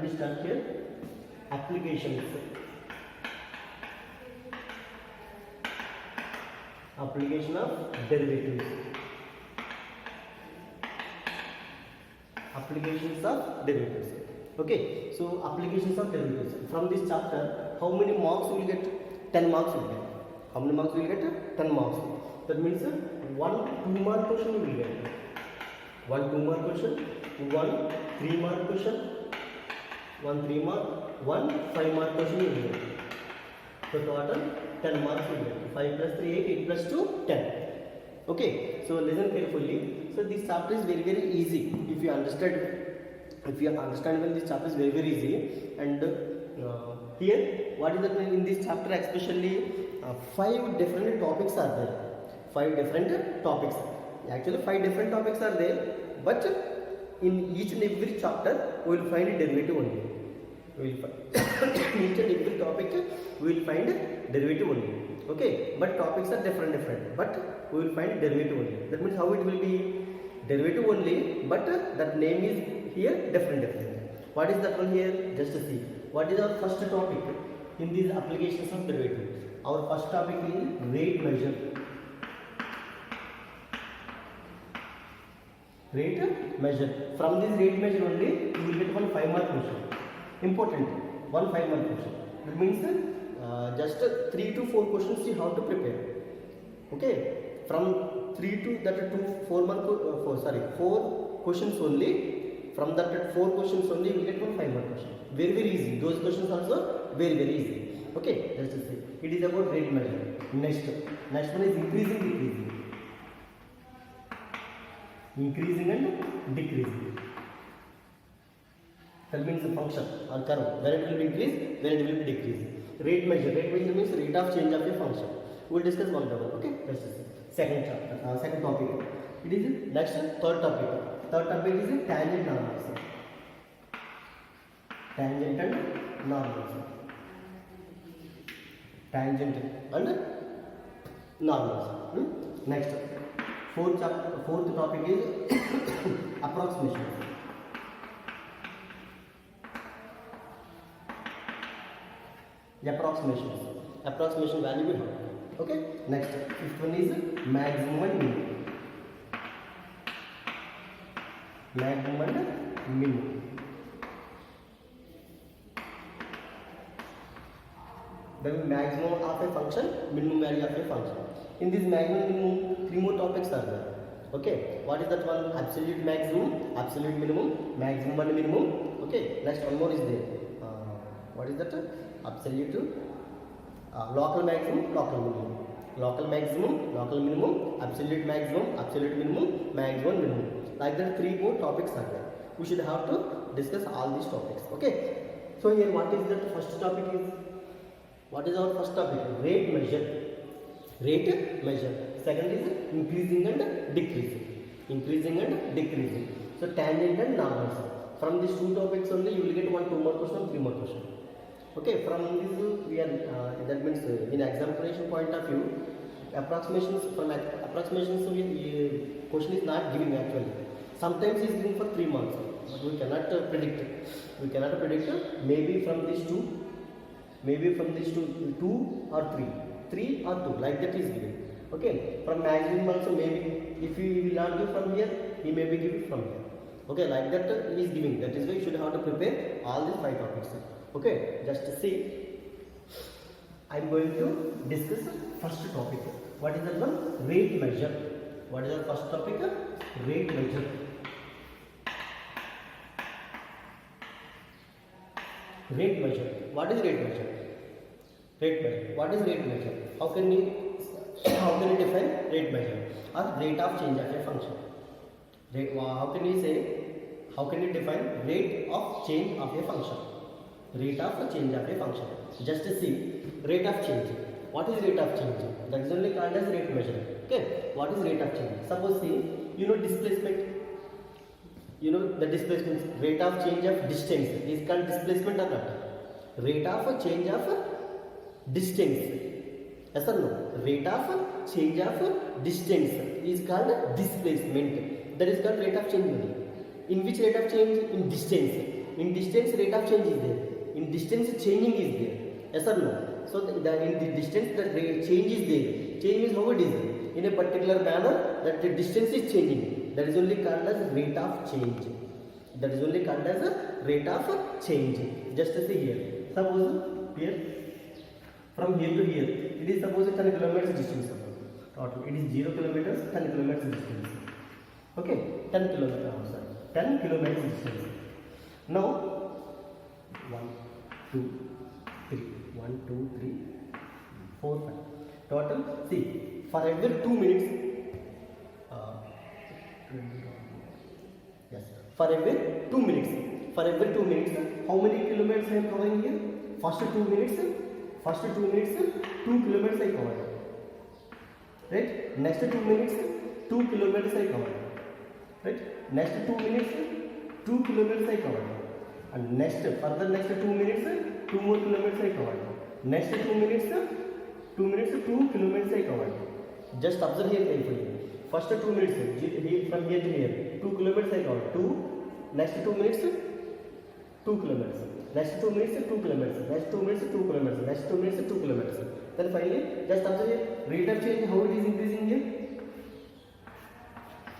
we start here? Applications. Application of derivatives. Applications of derivatives. Okay, so applications of derivatives. From this chapter, how many marks will get? 10 marks will get. How many marks will get? 10 marks. That means one 2-mark question will get. One 2-mark question, one 3-mark question, one 3-mark, one 5-mark question will get. So total 10 marks will get. 5 plus 3 8, 8 plus 2 10. Okay, so listen carefully. So this chapter is very easy if you understand. If you understand well, this chapter is very easy. And here, what is that in this chapter? Especially 5 different topics are there. 5 different topics. Actually, 5 different topics are there, but in each and every chapter, we will find a derivative only. We will find in each and every topic, we will find a derivative only. Okay, but topics are different, but we will find derivative only. That means how it will be derivative only, but that name is here different. What is that one here? Just see. What is our first topic in these applications of derivatives? Our first topic is rate measure. Rate measure. From this rate measure only, you will get one 5-mark question. Important. One 5-mark question. That means just 3 to 4 questions you have to prepare. Okay. From 3 to that 4 questions only. From that 4 questions only, you will get one 5-mark question. Very easy. Those questions also very easy. Okay. Just see. It is about rate measure. Next one is increasing, decreasing. Increasing and decreasing. That means the function or curve, where it will be increase, where it will be decrease. Rate measure means rate of change of a function. We will discuss one by one. Okay, that's it. Second chapter, second topic. It is next third topic. Third topic is tangent normals. Tangent and normals. Tangent and normals. Next. Fourth topic is approximation. Approximation value we have. Okay. Next, fifth one is maximum and minimum. Maximum and minimum. The maximum of a function, minimum value of a function. In this maximum minimum, 3 more topics are there. Okay, what is that one? Absolute maximum, absolute minimum, maximum and minimum. Okay, next one more is there. What is that? Absolute, local maximum, local minimum. Local maximum, local minimum, absolute maximum, absolute minimum, maximum minimum. Like that 3 more topics are there. We should have to discuss all these topics. Okay, so here what is that first topic is? What is our first topic? Rate measure. Rate measure. Second is increasing and decreasing. Increasing and decreasing. So tangent and normals. From these 2 topics only you will get 1 2 more question, 3 more question. Okay, from this we are that means in exam preparation point of view, approximations question is not giving actually. Sometimes he is giving for 3 months, but we cannot predict. We cannot predict. Maybe from these 2 or 3 or 2, like that is given. Okay, from maximum also maybe if he will not give from here, he may be giving from here. Okay, like that he is giving. That is why you should have to prepare all these 5 topics. Okay, just see. I am going to discuss first topic. What is that one? Rate measure. What is the first topic? Rate measure. Rate measure. What is rate measure? Rate measure. What is rate measure? How can we define rate measure? Or rate of change of a function. How can we define rate of change of a function? Rate of change of a function. Just see, rate of change. What is rate of change? That is only called as rate measure. Okay, what is rate of change? Suppose see, displacement. The displacement, rate of change of distance is called displacement or not? Rate of change of distance. Yes or no? Rate of change of distance is called displacement. That is called rate of change only. In which rate of change? In distance. In distance, rate of change is there. In distance, changing is there. Yes or no? So in the distance, the change is there. Change means how it is. In a particular manner, that the distance is changing. That is only called as rate of change. That is only called as a rate of change. Just see here. Suppose here, from here to here, it is suppose 10 kilometers distance. Total, it is 0 kilometers, 10 kilometers distance. Okay, 10 kilometers. Sorry, 10 kilometers distance. Now, 1, 2, 3, 1, 2, 3, 4, 5. Total, see, for every 2 minutes, yes, for every 2 minutes, how many kilometers I am covering here? First 2 minutes, 2 kilometers I covered. Right? Next 2 minutes, 2 kilometers I covered. Right? Next 2 minutes, 2 kilometers I covered. And further next 2 minutes, 2 more kilometers I covered. Next 2 minutes, 2 kilometers I covered. Just observe here carefully. First 2 minutes, from here to here, 2 kilometers I covered. 2, next 2 minutes, 2 kilometers. Next 2 minutes, 2 kilometers. Next 2 minutes, 2 kilometers. Next 2 minutes, 2 kilometers. Then finally, just observe here, rate of change, how it is increasing here?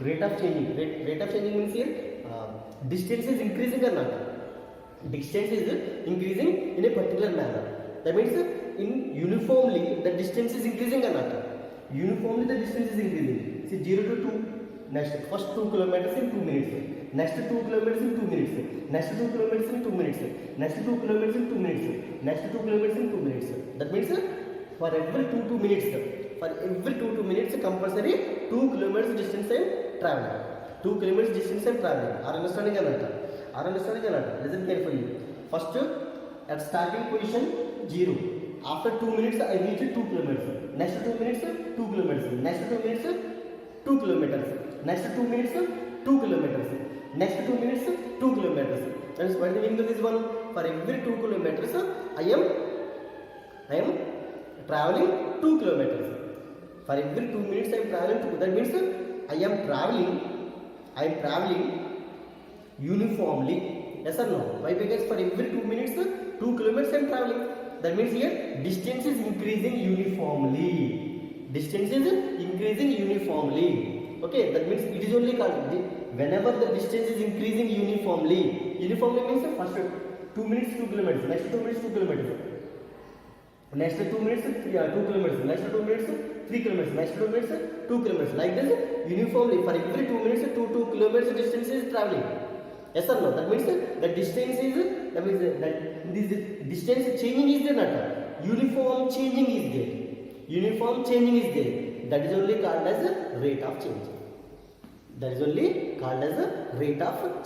Rate of changing means here, distance is increasing or not? Distance is increasing in a particular manner. That means in uniformly the distance is increasing or not? Uniformly the distance is increasing. See 0 to 2. Next, first 2 kilometers in 2 minutes. Next 2 kilometers in 2 minutes. Next 2 kilometers in 2 minutes. Next 2 kilometers in 2 minutes. Next 2 kilometers in 2 minutes. That means for every 2 minutes, compulsory 2 kilometers distance I am traveling. 2 kilometers distance I am traveling. Are understanding or not? Listen carefully. First, at starting position 0. After 2 minutes, I reach 2 kilometers. Next 2 minutes, 2 kilometers. Next 2 minutes, 2 kilometers. Next 2 minutes, 2 kilometers. Next 2 minutes, 2 kilometers. That is why the meaning of this one. For every 2 kilometers, I am traveling 2 kilometers. For every 2 minutes, I am traveling 2. That means I am traveling uniformly. Yes or no? Why? Because for every 2 minutes, 2 kilometers I am traveling. That means here distance is increasing uniformly. Okay, that means it is only called whenever the distance is increasing uniformly. Uniformly means first 2 minutes 2 kilometers, next 2 minutes 2 kilometers, next 2 minutes 2 kilometers, next 2 minutes 3 kilometers, next 2 minutes 2 kilometers. Like this uniformly for every 2 minutes 2 kilometers distance is traveling. Yes or no? That means the distance is that this distance changing is there not? Uniform changing is there. That is only called as a rate of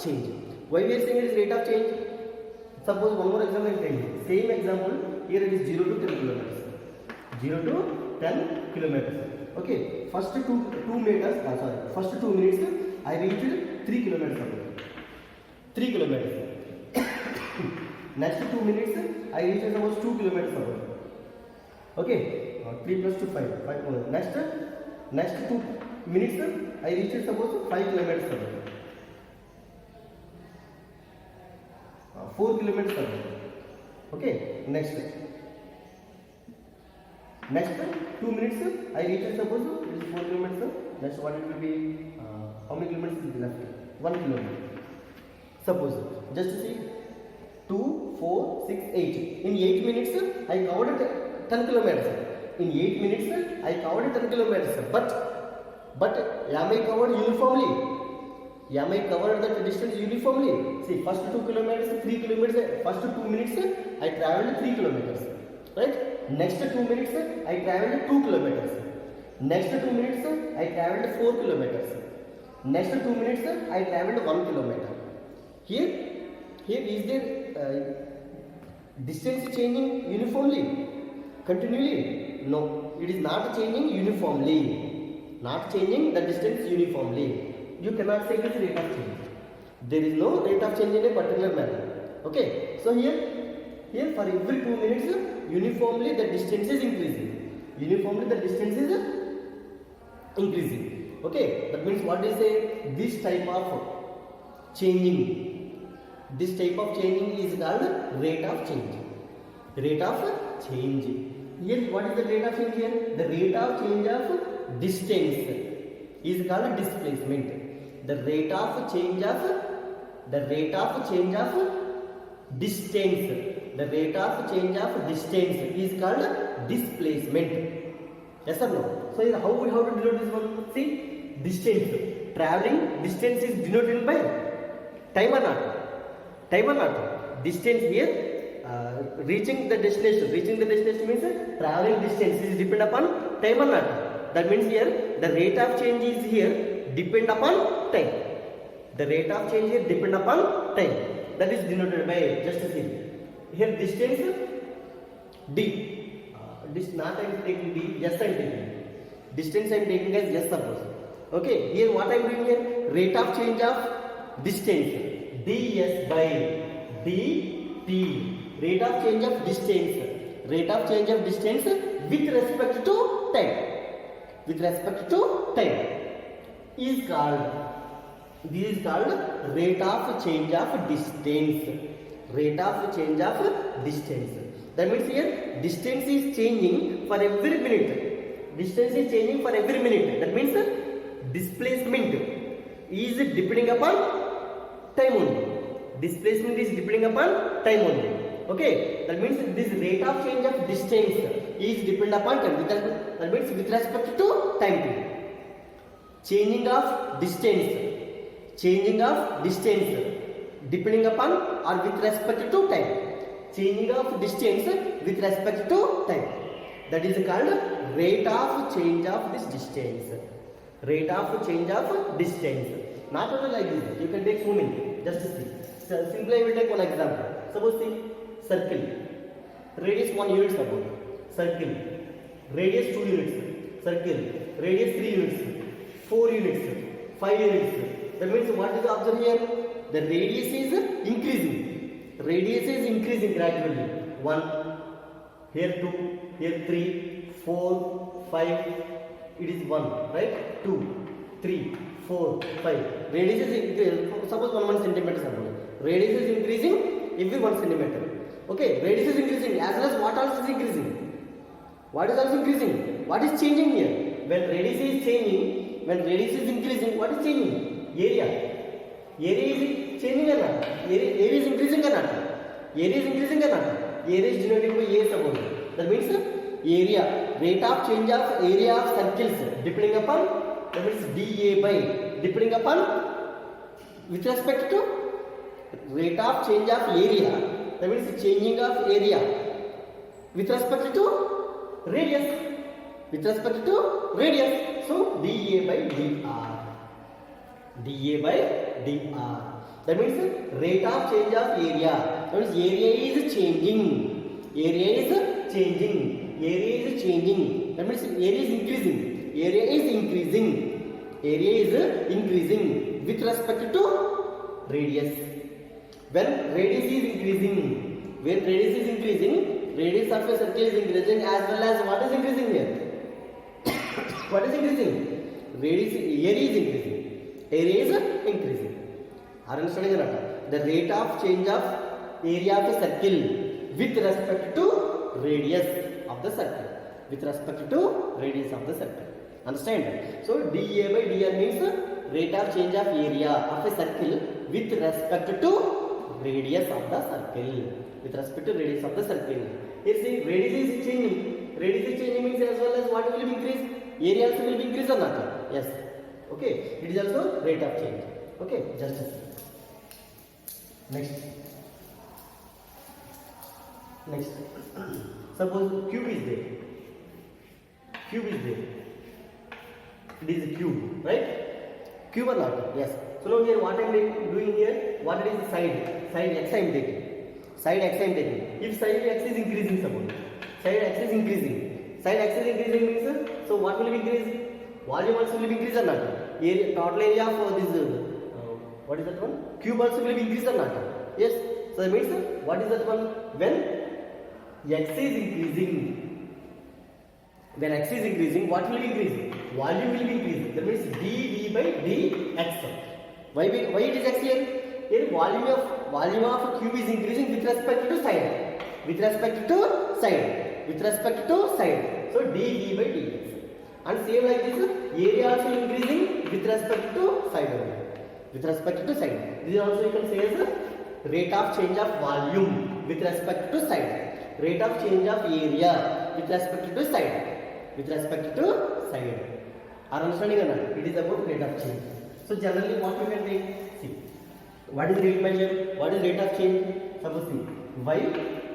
change. Why we are saying it is rate of change? Suppose one more example I tell you. Same example. Here it is 0 to 10 kilometers. 0 to 10 kilometers. Okay. First 2 minutes. First 2 minutes I reached 3 kilometers. 3 kilometers. Next 2 minutes I reached about 2 kilometers. Okay. 3 plus 2 5. 5 more. Next 2 minutes I reached suppose 5 kilometers. 4 kilometers. Okay. Next 2 minutes I reached suppose it is 4 kilometers. Next what it will be? How many kilometers is left? 1 kilometer. Suppose just see 2, 4, 6, 8. In 8 minutes I covered 10 kilometers. In 8 minutes I covered 10 kilometers. But am I covered uniformly? Am I covered that distance uniformly? See, first 2 kilometers, 3 kilometers. First 2 minutes I traveled 3 kilometers. Right? Next 2 minutes I traveled 2 kilometers. Next 2 minutes I traveled 4 kilometers. Next 2 minutes I traveled 1 kilometer. Here is there distance changing uniformly, continually? No, it is not changing uniformly. Not changing the distance uniformly. You cannot say it is rate of change. There is no rate of change in a particular manner. Okay, so here for every 2 minutes, uniformly the distance is increasing. Okay, that means what is this type of changing? This type of changing is called rate of change. Rate of change. Here, what is the rate of change here? The rate of change of distance is called displacement. The rate of change of distance. The rate of change of distance is called displacement. Yes or no? So here, how to denote this one? See, distance. Traveling distance is denoted by time or not? Time or not? Distance here, reaching the destination means traveling distance is depend upon time or not? That means here the rate of change is here depend upon time. The rate of change here depend upon time. That is denoted by, just see here, distance d. This not I am taking d, yes I am taking. Distance I am taking as yes, suppose. Okay, here what I am doing here, rate of change of distance, ds by dt. Rate of change of distance with respect to time. With respect to time is called, this is called rate of change of distance. Rate of change of distance. That means here distance is changing for every minute. Distance is changing for every minute. That means displacement is depending upon time only. Displacement is depending upon time only. Okay, that means this rate of change of distance is depend upon time. That means with respect to time period. Changing of distance depending upon or with respect to time. Changing of distance with respect to time. That is called rate of change of this distance. Rate of change of distance. Not only like this, you can take so many. Just see. Simply I will take one example. Suppose see, circle. Radius 1 unit suppose. Circle. Radius 2 units. Circle. Radius 3 units. 4 units. 5 units. That means what is observed here? The radius is increasing. Radius is increasing gradually. 1, here 2, here 3, 4, 5. It is 1, right? 2, 3, 4, 5. Radius is increasing. Suppose 1 centimeter. Suppose. Radius is increasing every 1 centimeter. Okay, radius is increasing as well as what else is increasing? What is also increasing? What is changing here? When radius is changing, when radius is increasing, what is changing? Area. Area is changing or not? Area is increasing or not? Area is increasing or not? Area is denoted by A suppose. That means area, rate of change of area of circles depending upon, that means dA by, depending upon with respect to rate of change of area, that means changing of area with respect to radius. With respect to radius. So dA by dr. dA by dr. That means rate of change of area. That means area is changing. Area is changing. Area is changing. That means area is increasing. Area is increasing. Area is increasing with respect to radius. When radius is increasing, radius of a circle is increasing as well as what is increasing here? What is increasing? Area is increasing. Area is increasing. Are you understanding or not? The rate of change of area of a circle with respect to radius of the circle. With respect to radius of the circle. Understand? So dA by dr means rate of change of area of a circle with respect to radius of the circle. With respect to radius of the circle. Here see, radius is changing. Radius is changing means as well as what will be increased? Area also will be increased or not? Yes. Okay. It is also rate of change. Okay. Just see. Next. Suppose cube is there. It is a cube, right? Cube or not? Yes. So now here what I am doing here? What is the side? Side x I am taking. Side x I am taking. If side x is increasing, suppose. Side x is increasing. Side x is increasing means, so what will be increased? Volume also will be increased or not? Area, total area of this, what is that one? Cube also will be increased or not? Yes. So that means, what is that one? When x is increasing. When x is increasing, what will be increasing? Volume will be increasing. That means dV by dx. Why it is x here? Here volume of volume of cube is increasing with respect to side. With respect to side. With respect to side. So dV by dx. And same like this, area also increasing with respect to side only. With respect to side. This also you can say as rate of change of volume with respect to side. Rate of change of area with respect to side. With respect to side. Are understanding or not? It is about rate of change. So generally what we can take? See. What is rate measure? What is rate of change? Suppose see. Y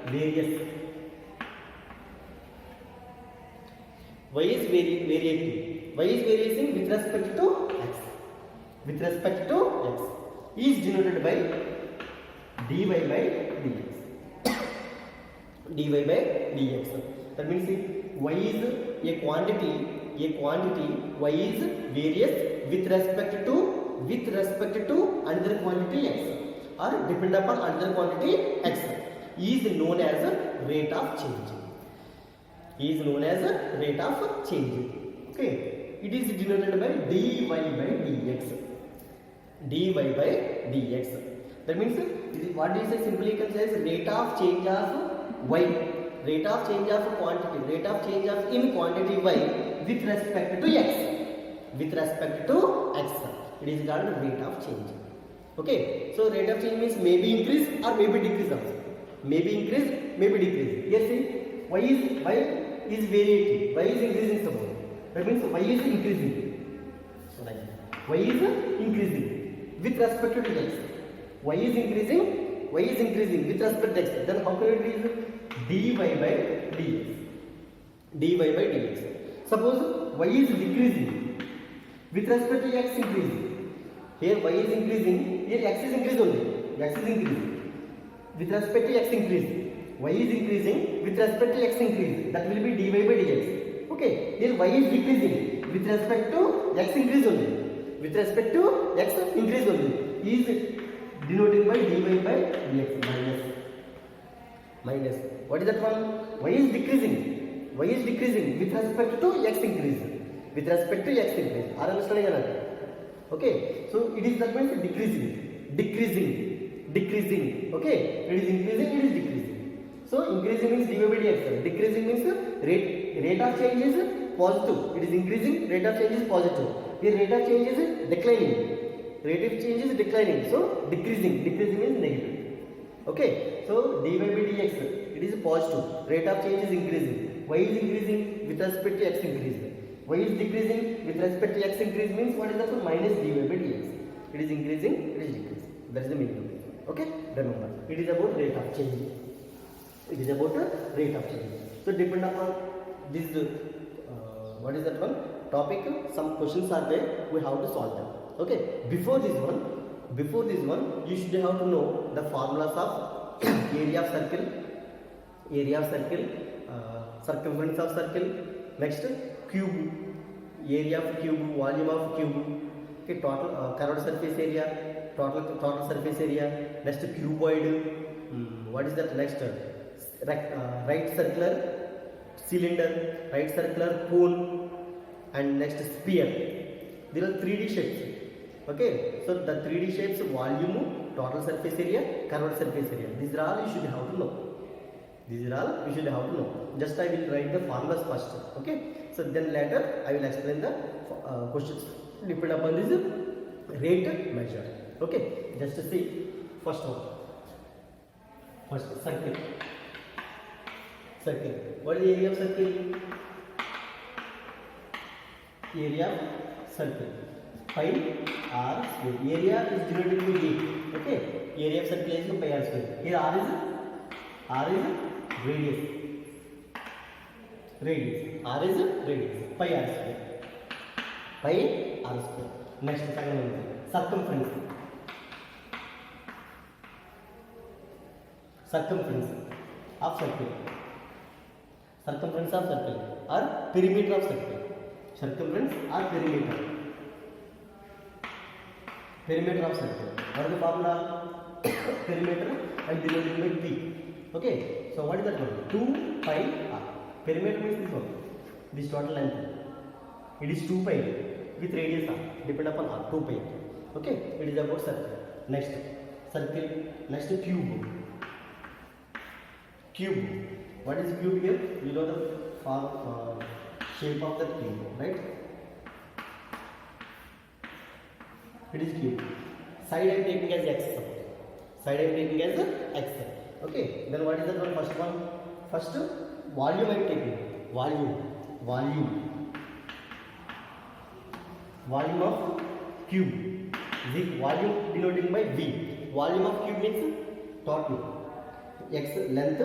various. Y is variating. Y is varying with respect to x. With respect to x is denoted by dy by dx. dy by dx. That means y is a quantity. Y is various with respect to another quantity x, or depend upon another quantity x, is known as rate of change. Is known as rate of change. Okay, it is denoted by dy by dx. dy by dx. That means what is it? Simply you can say is rate of change of y, rate of change of quantity, rate of change of in quantity y with respect to x. With respect to x, it is called rate of change. Okay, so rate of change means maybe increase or maybe decrease also. Maybe increase, maybe decrease. Here see, y is variating, y is increasing suppose. That means y is increasing. So like y is increasing with respect to x. Y is increasing with respect to x. Then how can it is dy by dx. dy by dx. Suppose y is decreasing with respect to x increasing. Here y is increasing, here x is increasing only. X is increasing with respect to x increasing. Y is increasing with respect to x increase. That will be dy by dx. Okay. Here y is decreasing with respect to x increase only. With respect to x increase only. Is denoted by dy by dx minus. What is that one? Y is decreasing. Y is decreasing with respect to x increase. With respect to x increase. Are you understanding or not? Okay. So it is that means decreasing. Okay. It is increasing. It is decreasing. So increasing means dy by dx. Decreasing means rate of change is positive. It is increasing. Rate of change is positive. The rate of change is declining. Rate of change is declining. So decreasing. Decreasing means negative. Okay. So dy by dx. It is positive. Rate of change is increasing. Y is increasing with respect to x increase. Y is decreasing with respect to x increase means what is that one? Minus dy by dx. It is increasing, it is decreasing. That is the meaning of it. Okay? Remember, it is about rate of change. It is about rate of change. So depend upon this, what is that one? Topic, some questions are there, we have to solve them. Okay? Before this one, you should have to know the formulas of area of circle, circumference of circle, next cube, area of cube, volume of cube, okay, total curved surface area, total surface area, next cuboid, what is that next? Right circular cylinder, right circular cone, and next sphere. There are 3D shapes. Okay, so the 3D shapes, volume, total surface area, curved surface area. These are all you should have to know. Just I will write the formulas first. Okay. So then later I will explain the questions. Depend upon this rate measure. Okay. Just to see first one. First circle. What is the area of circle? Area of circle. Pi r square. Area is denoted by a. Okay. Area of circle is pi r square. Here r is radius. R is radius. Pi r square. Next second one. Circumference of circle. Circumference of circle or perimeter of circle. Circumference or perimeter. Perimeter of circle. What is the formula? Perimeter and denoted by p. Okay. So what is that one? 2 pi r. Perimeter means this one. This total length. It is 2 pi with radius r. Depend upon r. 2 pi. Okay. It is about circle. Next, circle. Next cube. Cube. What is cube here? You know the form, shape of the cube, right? It is cube. Side I am taking as x. Side I am taking as x. Okay. Then what is the one? First one. First volume I am taking. Volume of cube. The volume denoting by V. Volume of cube means total. X length,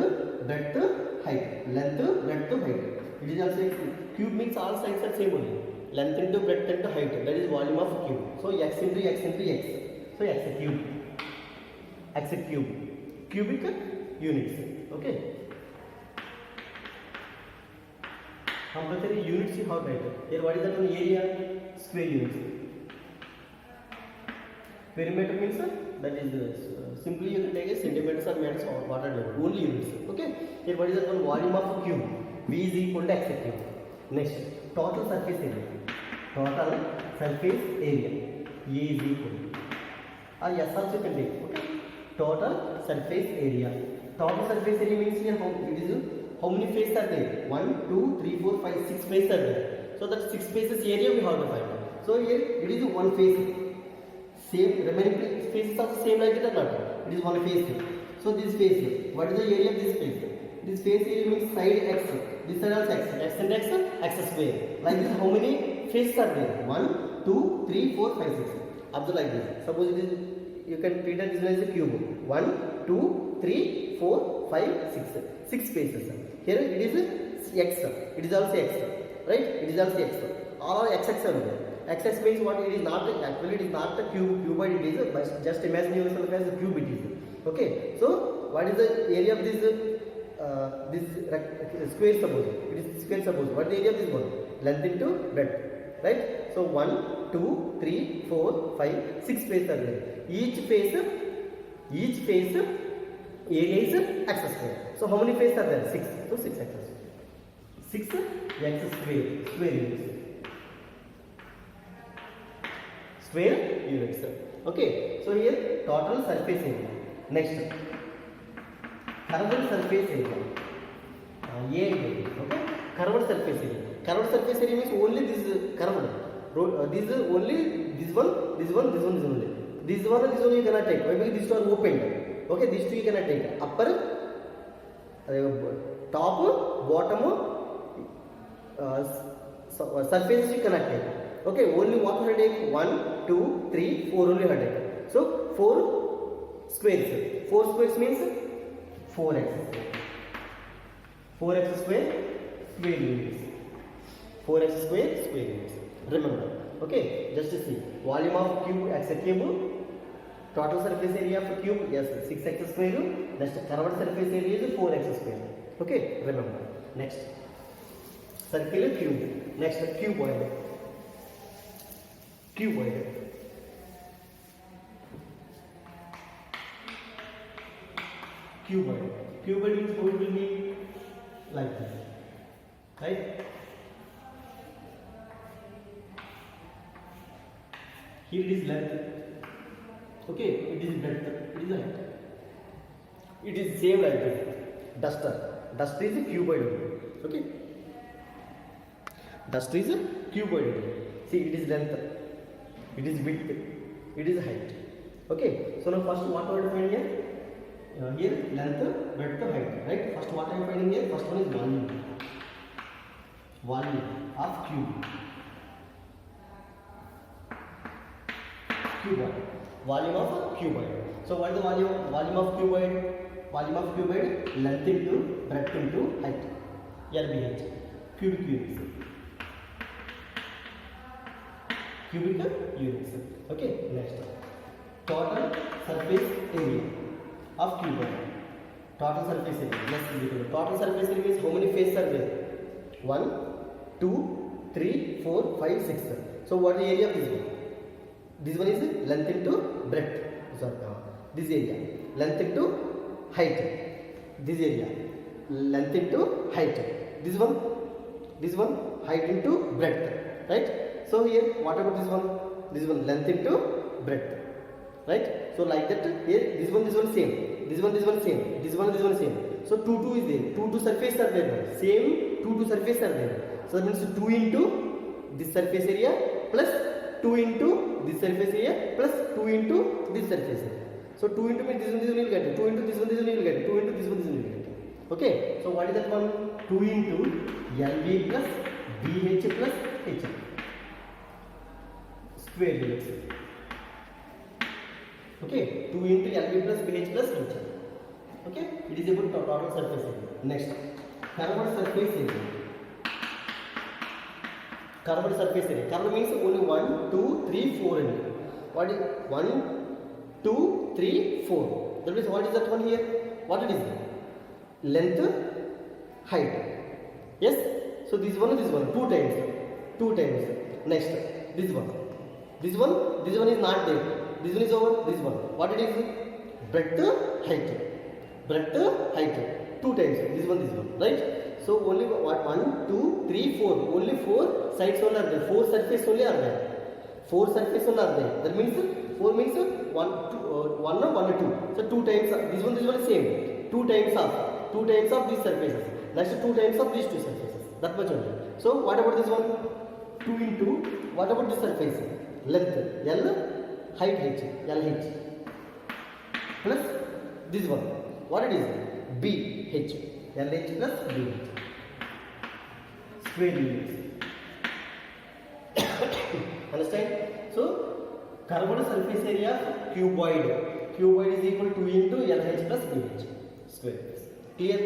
breadth, height. Length, breadth, height. It is also x. Cube means all sides are same only. Length into breadth into height. That is volume of cube. So x into x into x. So x cube. X cube. Cubic units. Okay. Compulsory units you have right. Here what is that one? Area, square units. Perimeter means that is simply you can take a centimeters or meters or whatever, only units. Okay. Here what is that one? Volume of cube. V is equal to x cube. Next, total surface area. Total surface area. A is equal to, or S also can take. Okay. Total surface area. Total surface area means here how many faces are there? 1, 2, 3, 4, 5, 6 faces are there. So that 6 faces area we have to find. So here it is one face. Same remaining faces are same like it or not? It is one face. So this face, what is the area of this face? This face area means side x. This side also x. X and x square. Like this, how many faces are there? 1, 2, 3, 4, 5, 6. Observe like this. Suppose it is, you can treat this as a cube. 1, 2, 3, 4, 5, 6. 6 faces. Here it is x. It is also x. Right? It is also x. All x are there. Xx means what? It is not actually it is not the cuboid. It is but just imagine yourself as a cube. It is okay. So what is the area of this square? Suppose it is square. Suppose what is the area of this one? Length into breadth, right? So 1, 2, 3, 4, 5, 6 faces are there. Each face area is x square. So how many faces are there? 6. So 6 x square. 6 x square units. Square units. Okay. So here total surface area. Next, curved surface area. A and B. Okay. Curved surface area. Curved surface area means only this curved. This is only this one, this one, this one, this only. This one and this one you cannot take. Why? Because these two are opened. Okay. These two you cannot take. Upper, top, bottom, surfaces you cannot take. Okay, only what we take? 1, 2, 3, 4 only we take. So 4 squares. 4 squares means 4x. 4x square units. 4x square units. Remember. Okay, just to see. Volume of cube x cube. Total surface area of cube, yes, 6x square. Next, curved surface area is 4x square. Okay, remember. Next, circular cube. Next, cuboid. Cuboid. Cuboid. Cuboid means how it will be like this, right? Here it is length. Okay, it is breadth. It is height. It is same like this. Duster. Duster is a cuboid. Okay. Duster is a cuboid. See, it is length. It is width. It is height. Okay. So now first what are we finding here? Here length, breadth, height. Right. First what I am finding here? First one is volume. Volume of cube. Cuboid. Volume of cuboid. So what is the volume? Volume of cuboid. Volume of cuboid. Length into breadth into height. LBH. Cubic units. Cubic units. Okay. Next. Total surface area of cuboid. Total surface area. Let's see. Total surface area means how many faces are there? 1, 2, 3, 4, 5, 6. So what is the area of this one? This one is length into breadth. Sorry, this area. Length into height. This area. Length into height. This one height into breadth. Right? So here, what about this one? This one length into breadth. Right? So like that here this one same, this one same, this one same. So 2 is there, 2 surface are there, same 2 surface are there. So that means 2 into this surface area plus 2 into this surface area plus 2 into this surface area. So 2 into means this one you will get, 2 into this one you will get, 2 into this one you will get. Okay, so what is that one? 2 into LV plus BH plus HL square dx. Okay, 2 into LV plus BH plus HL. Okay, it is about total surface area. Next, curved surface area. Curved surface area. Curved means only 1, 2, 3, 4 in it. What is 1, 2, 3, 4? That means what is that one here? What it is? Length, height. Yes. So this one, 2 times. 2 times. Next, this one. This one is not there. This one is over. This one. What it is? Breadth, height. Breadth, height. 2 times. This one. Right? So only 1, 2, 3, 4. Only 4 sides only are there. 4 surface only are there. 4 surface only are there. That means 4 means 1 or 2. So 2 times. This one is same. 2 times of these surfaces. Next 2 times of these 2 surfaces. That much only. So what about this one? 2 into what about this surface? Length L, height H, LH plus this one. What it is? BH, LH plus BH. Square units. Understand? So curved surface area cuboid. Cuboid is equal to 2 into LH plus BH square. Clear?